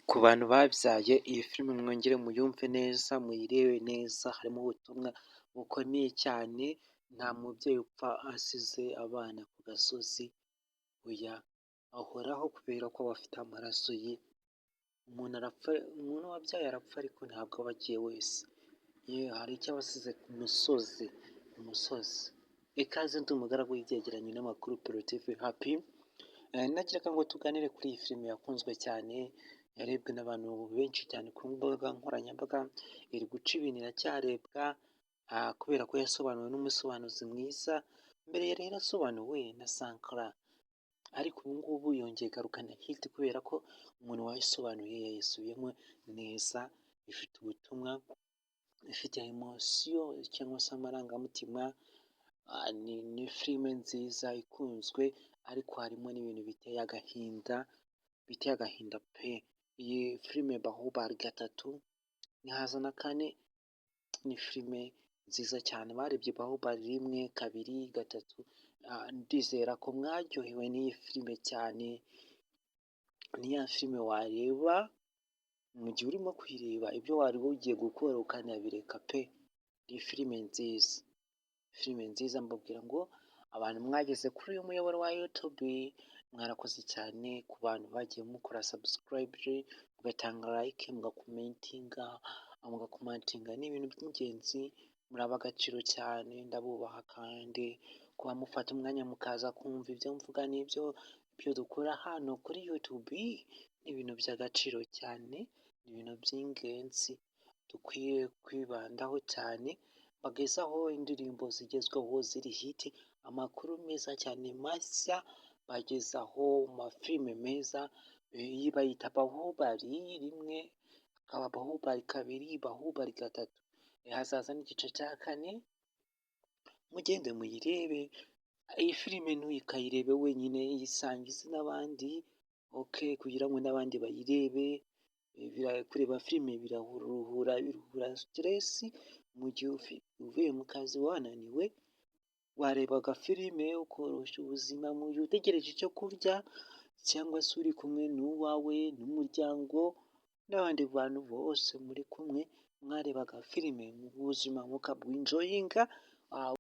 Ku bantu babyaye iyi filime mwongere muyumve neza, muyirebe neza, harimo ubutumwa bukomeye cyane, nta mubyeyi upfa asize abana ku gasozi, oya ahoraho kubera ko aba afite amaraso ye, umuntu arapfa, umuntu wabyaye arapfa ariko ntabwo aba agiye wese, yewe hari icyo aba asize ku musozi. Ikaze ndi umugaragu w'ibyegeranyo n'amakuru Porotif Happy, nagiraga ngo tuganire kuri iyi filime yakunzwe cyane, yarebwe n'abantu benshi cyane ku mbuga nkoranyambaga, iri guca ibintu iracyarebwa kubera ko yasobanuwe n'umusobanuzi mwiza, mbere yari yarasobanuwe na Sankara, ariko ubu ngubu yongeye igarukana hit kubera ko umuntu wayisobanuye yayisubiyemo neza, ifite ubutumwa, ifite emosiyo cyangwa se amarangamutima, ni filime nziza ikunzwe ariko harimo n'ibintu biteye agahinda pe. Iyi filime Bahubali 3 ntihaza na kane, ni filime nziza cyane, barebye Bahubali 1, 2, 3, ndizera ko mwaryohewe n'iyi filime cyane, ni ya filime wareba mu gihe urimo kuyireba ibyo wari ugiye gukora ukanabireka pe, ni filime nziza mbabwira ngo abantu mwageze kuri uyu muyoboro wa YouTube mwarakoze cyane, ku bantu bagiye mukora subscribe, mugatanga like, mugakomentinga ni ibintu by'ingenzi, muri ab'agaciro cyane, ndabubaha kandi kuba mufata umwanya mukaza kumva ibyo mvuga n'ibyo dukora hano kuri YouTube ni ibintu by'agaciro cyane, ni ibintu by'ingenzi dukwiye kwibandaho cyane, bagezaho indirimbo zigezweho ziri hit, amakuru meza cyane mashya, bagezaho amafilime meza, iyi bayita Bahubali 1, hakaba Bahubali 2, Bahubali 3, hazaza n'igice cya 4, mugende muyirebe, iyi filime ntukayirebe wenyine, yisangize n'abandi, kugira ngo n'abandi bayirebe, kureba filime biruhura stress, mu gihe uvuye mu kazi wananiwe, wareba agafilime ukoroshya ubuzima mu gihe utegereje icyo kurya, cyangwa se uri kumwe n'uwawe n'umuryango n'abandi bantu bose muri kumwe, mwareba agafilime mu buzima mukabwinjoyinga.